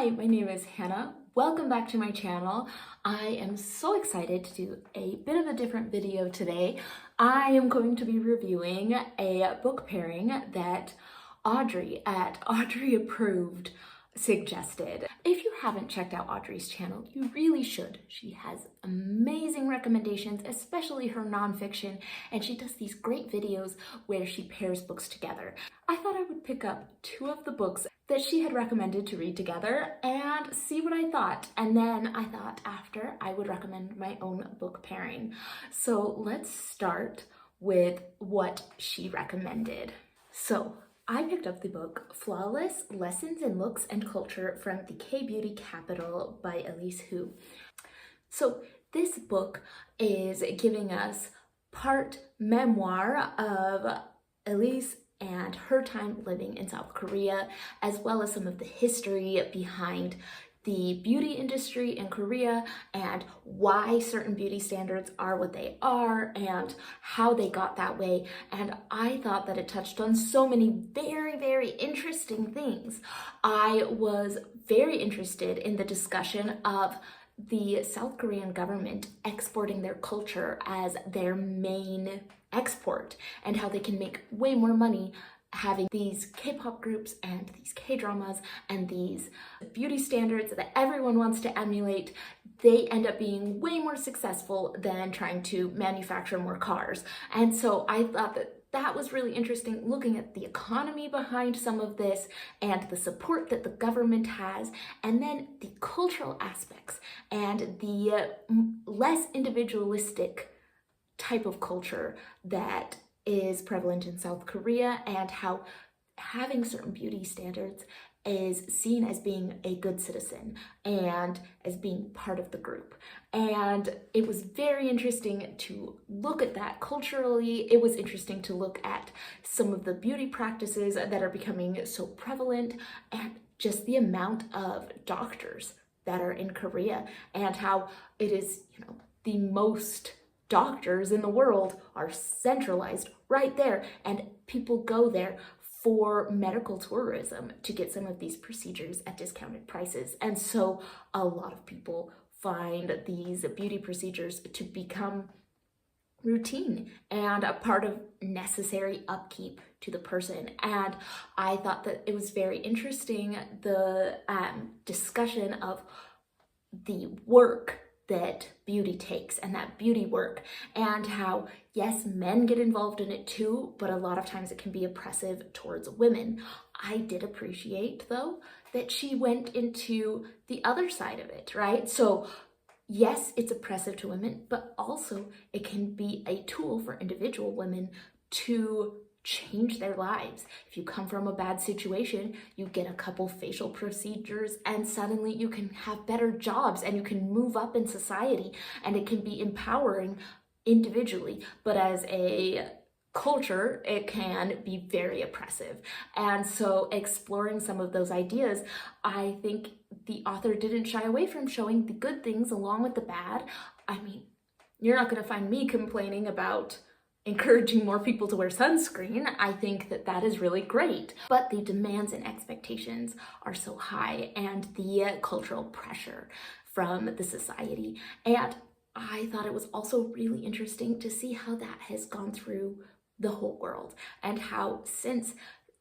Hi, my name is Hannah. Welcome back to my channel. I am so excited to do a bit of a different video today. I am going to be reviewing a book pairing that Audrey at Audrey Approved suggested. If you haven't checked out Audrey's channel, you really should. She has amazing recommendations, especially her nonfiction, and she does these great videos where she pairs books together. I thought I would pick up two of the books that she had recommended to read together and see what I thought. And then I thought after I would recommend my own book pairing. So let's start with what she recommended. So I picked up the book Flawless Lessons in Looks and Culture from the K-Beauty Capital by Elise Hu. So this book is giving us part memoir of Elise and her time living in South Korea, as well as some of the history behind the beauty industry in Korea and why certain beauty standards are what they are and how they got that way. And I thought that it touched on so many very interesting things. I was very interested in the discussion of the South Korean government exporting their culture as their main export and how they can make way more money having these K-pop groups and these K-dramas and these beauty standards that everyone wants to emulate. They end up being way more successful than trying to manufacture more cars. And so I thought that was really interesting, looking at the economy behind some of this and the support that the government has, and then the cultural aspects and the less individualistic type of culture that is prevalent in South Korea, and how having certain beauty standards is seen as being a good citizen and as being part of the group. And it was very interesting to look at that culturally. It was interesting to look at some of the beauty practices that are becoming so prevalent and just the amount of doctors that are in Korea and how it is, the most doctors in the world are centralized right there, and people go there for medical tourism to get some of these procedures at discounted prices. And so a lot of people find these beauty procedures to become routine and a part of necessary upkeep to the person. And I thought that it was very interesting, the discussion of the work that beauty takes and that beauty work, and how yes, men get involved in it too, but a lot of times it can be oppressive towards women. I did appreciate though that she went into the other side of it, right? So yes, it's oppressive to women, but also it can be a tool for individual women to change their lives. If you come from a bad situation, you get a couple facial procedures and suddenly you can have better jobs and you can move up in society, and it can be empowering individually, but as a culture, it can be very oppressive. And so exploring some of those ideas, I think the author didn't shy away from showing the good things along with the bad. I mean, you're not going to find me complaining about encouraging more people to wear sunscreen. I think that that is really great, but the demands and expectations are so high, and the cultural pressure from the society. And I thought it was also really interesting to see how that has gone through the whole world, and how since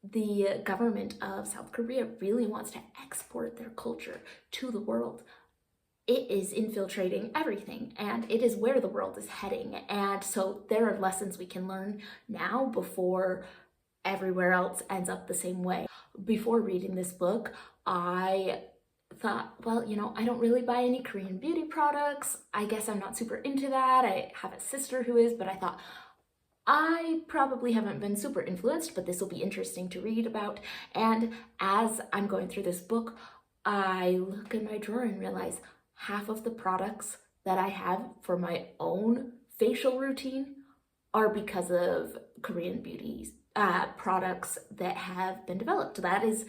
the government of South Korea really wants to export their culture to the world, it is infiltrating everything, and it is where the world is heading. And so there are lessons we can learn now before everywhere else ends up the same way. Before reading this book, I thought, well, I don't really buy any Korean beauty products. I guess I'm not super into that. I have a sister who is, but I thought, I probably haven't been super influenced, but this will be interesting to read about. And as I'm going through this book, I look in my drawer and realize half of the products that I have for my own facial routine are because of Korean beauty products that have been developed. That is,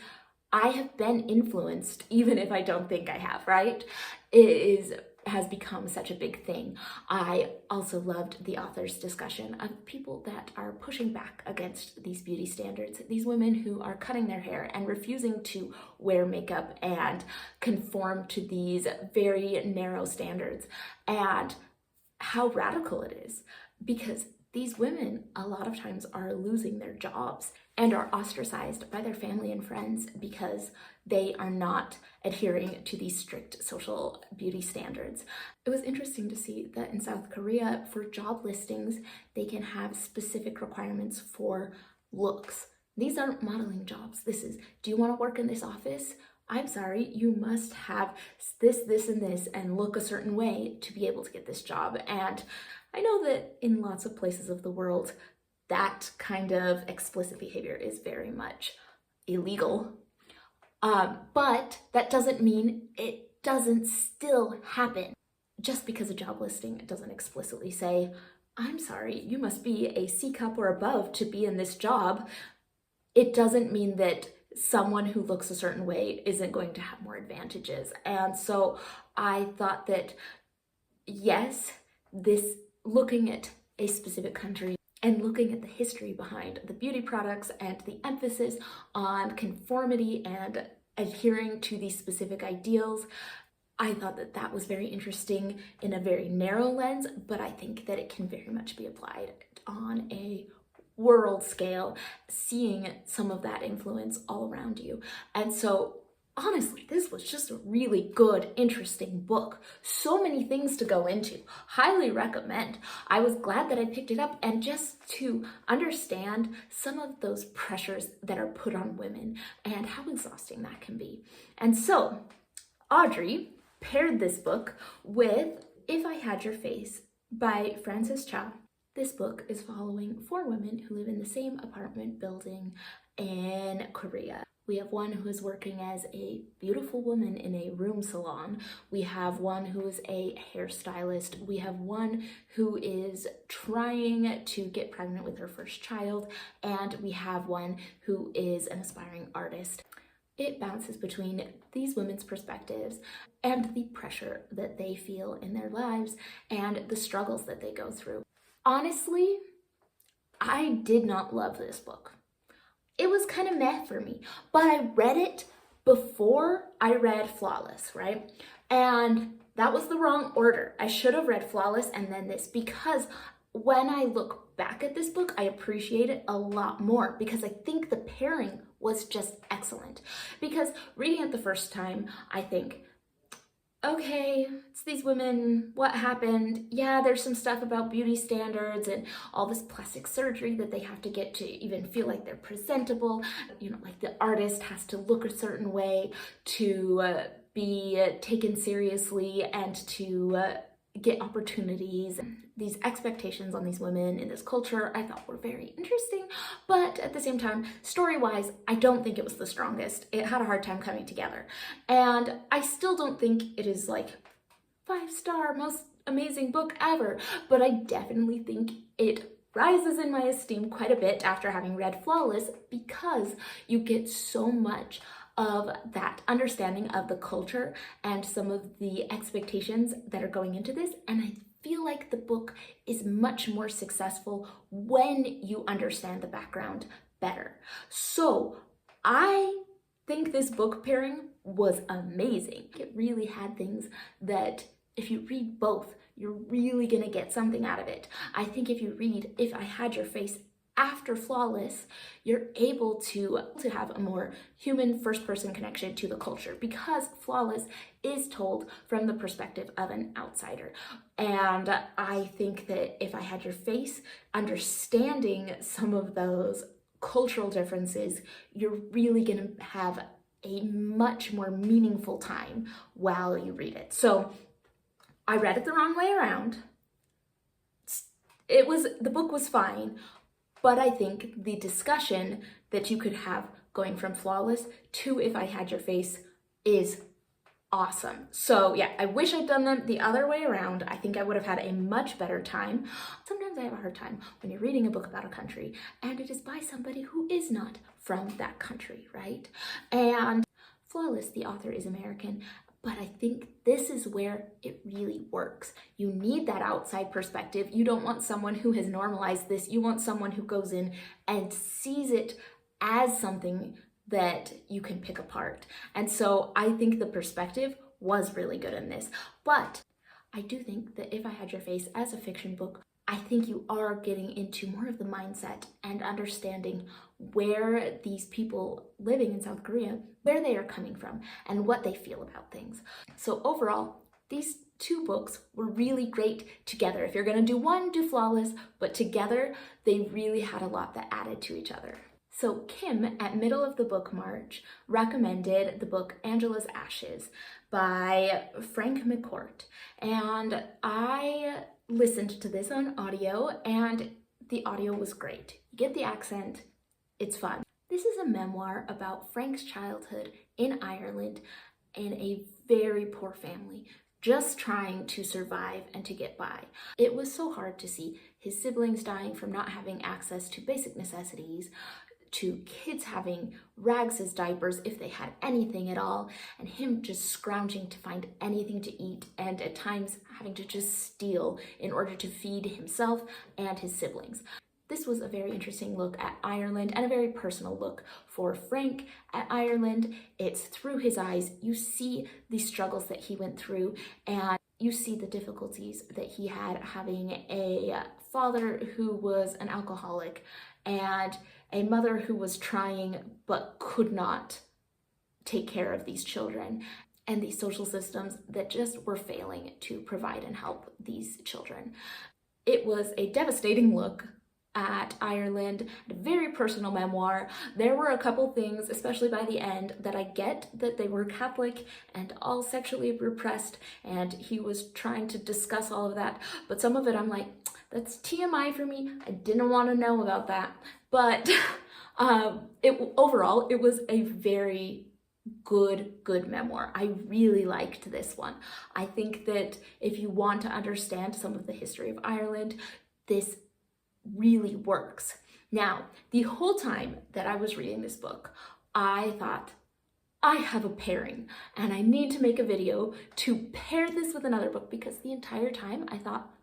I have been influenced, even if I don't think I have, right? It has become such a big thing. I also loved the author's discussion of people that are pushing back against these beauty standards, these women who are cutting their hair and refusing to wear makeup and conform to these very narrow standards, and how radical it is, because these women a lot of times are losing their jobs and are ostracized by their family and friends because they are not adhering to these strict social beauty standards. It was interesting to see that in South Korea, for job listings, they can have specific requirements for looks. These aren't modeling jobs. This is, do you want to work in this office? I'm sorry, you must have this, and this, and look a certain way to be able to get this job. And I know that in lots of places of the world, that kind of explicit behavior is very much illegal. But that doesn't mean it doesn't still happen. Just because a job listing doesn't explicitly say, I'm sorry, you must be a C cup or above to be in this job, it doesn't mean that someone who looks a certain way isn't going to have more advantages. And so I thought that, yes, this looking at a specific country and looking at the history behind the beauty products and the emphasis on conformity and adhering to these specific ideals, I thought that that was very interesting in a very narrow lens, but I think that it can very much be applied on a world scale, seeing some of that influence all around you. And so honestly, this was just a really good, interesting book. So many things to go into. Highly recommend. I was glad that I picked it up, and just to understand some of those pressures that are put on women and how exhausting that can be. And so Audrey paired this book with If I Had Your Face by Frances Cha. This book is following 4 women who live in the same apartment building in Korea. We have one who is working as a beautiful woman in a room salon. We have one who is a hairstylist. We have one who is trying to get pregnant with her first child. And we have one who is an aspiring artist. It bounces between these women's perspectives and the pressure that they feel in their lives and the struggles that they go through. Honestly, I did not love this book. It was kind of meh for me, but I read it before I read Flawless, right? And that was the wrong order. I should have read Flawless and then this, because when I look back at this book, I appreciate it a lot more because I think the pairing was just excellent. Because reading it the first time, I think, okay, it's these women, what happened? Yeah, there's some stuff about beauty standards and all this plastic surgery that they have to get to even feel like they're presentable. You know, like the artist has to look a certain way to be taken seriously and to get opportunities. These expectations on these women in this culture I thought were very interesting, but at the same time, story-wise, I don't think it was the strongest. It had a hard time coming together. And I still don't think it is like 5-star, most amazing book ever, but I definitely think it rises in my esteem quite a bit after having read Flawless, because you get so much of that understanding of the culture and some of the expectations that are going into this. And I feel like the book is much more successful when you understand the background better. So I think this book pairing was amazing. It really had things that if you read both, you're really gonna get something out of it. I think if you read If I Had Your Face after Flawless, you're able to have a more human first-person connection to the culture, because Flawless is told from the perspective of an outsider. And I think that If I Had Your Face, understanding some of those cultural differences, you're really gonna have a much more meaningful time while you read it. So I read it the wrong way around. The book was fine, but I think the discussion that you could have going from Flawless to If I Had Your Face is awesome. So yeah, I wish I'd done them the other way around. I think I would have had a much better time. Sometimes I have a hard time when you're reading a book about a country and it is by somebody who is not from that country, right? And Flawless, the author is American, But I think this is where it really works. You need that outside perspective. You don't want someone who has normalized this. You want someone who goes in and sees it as something that you can pick apart. And so I think the perspective was really good in this. But I do think that If I Had Your Face as a fiction book, I think you are getting into more of the mindset and understanding where these people living in South Korea, where they are coming from and what they feel about things. So overall, these two books were really great together. If you're gonna do one, do Flawless, but together they really had a lot that added to each other. So Kim, at middle of the book march, recommended the book Angela's Ashes by Frank McCourt. And I listened to this on audio, and the audio was great. You get the accent, it's fun. This is a memoir about Frank's childhood in Ireland in a very poor family, just trying to survive and to get by. It was so hard to see his siblings dying from not having access to basic necessities, to kids having rags as diapers if they had anything at all, and him just scrounging to find anything to eat, and at times having to just steal in order to feed himself and his siblings. This was a very interesting look at Ireland and a very personal look for Frank at Ireland. It's through his eyes. You see the struggles that he went through, and you see the difficulties that he had having a father who was an alcoholic and a mother who was trying but could not take care of these children, and these social systems that just were failing to provide and help these children. It was a devastating look at Ireland, a very personal memoir. There were a couple things, especially by the end, that I get that they were Catholic and all sexually repressed, and he was trying to discuss all of that, but some of it I'm like, that's TMI for me. I didn't want to know about that. But overall, it was a very good memoir. I really liked this one. I think that if you want to understand some of the history of Ireland, this really works. Now, the whole time that I was reading this book, I thought, I have a pairing and I need to make a video to pair this with another book, because the entire time I thought,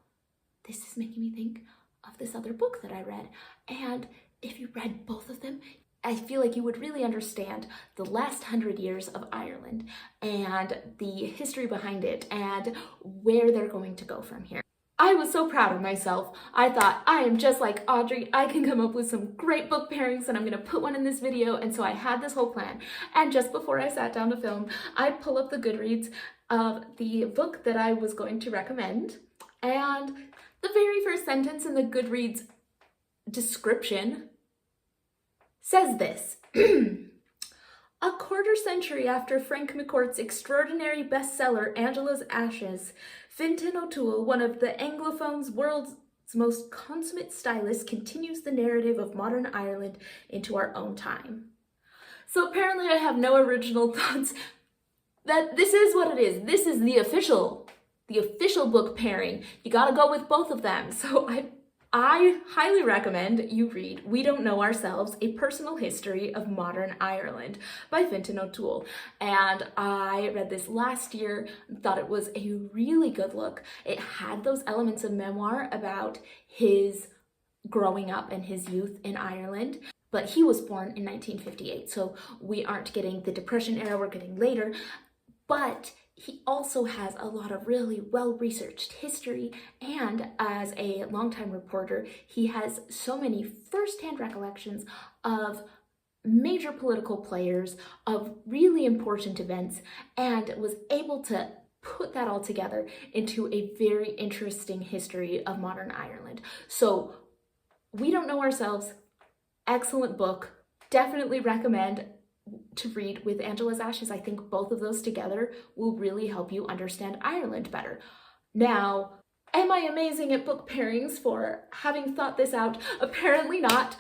this is making me think of this other book that I read. And if you read both of them, I feel like you would really understand the last 100 years of Ireland and the history behind it and where they're going to go from here. I was so proud of myself. I thought, I am just like Audrey. I can come up with some great book pairings, and I'm gonna put one in this video. And so I had this whole plan. And just before I sat down to film, I pull up the Goodreads of the book that I was going to recommend. And the very first sentence in the Goodreads description says this. A quarter century after Frank McCourt's extraordinary bestseller, Angela's Ashes, Fintan O'Toole, one of the Anglophone's world's most consummate stylists, continues the narrative of modern Ireland into our own time. So apparently I have no original thoughts. That this is what it is. This is the official book pairing. You gotta go with both of them. So I highly recommend you read We Don't Know Ourselves, A Personal History of Modern Ireland by Fintan O'Toole. And I read this last year, thought it was a really good look. It had those elements of memoir about his growing up and his youth in Ireland. But he was born in 1958, so we aren't getting the Depression era, we're getting later. But he also has a lot of really well-researched history, and as a longtime reporter, he has so many first-hand recollections of major political players, of really important events, and was able to put that all together into a very interesting history of modern Ireland. So, We Don't Know Ourselves, excellent book, definitely recommend to read with Angela's Ashes. I think both of those together will really help you understand Ireland better. Now, am I amazing at book pairings for having thought this out? Apparently not.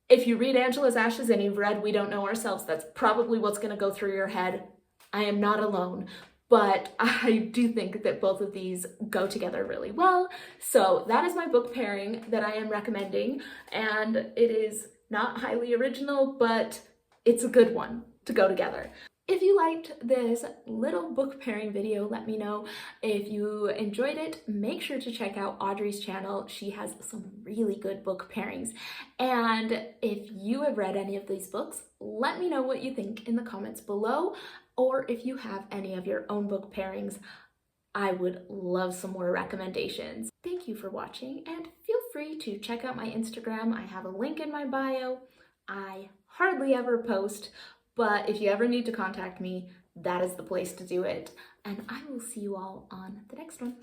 If you read Angela's Ashes and you've read We Don't Know Ourselves, that's probably what's going to go through your head. I am not alone. But I do think that both of these go together really well. So that is my book pairing that I am recommending. And it is not highly original, but it's a good one to go together. If you liked this little book pairing video, let me know. If you enjoyed it, make sure to check out Audrey's channel. She has some really good book pairings. And if you have read any of these books, let me know what you think in the comments below, or if you have any of your own book pairings. I would love some more recommendations. Thank you for watching, and feel free to check out my Instagram. I have a link in my bio. I hardly ever post, but if you ever need to contact me, that is the place to do it. And I will see you all on the next one.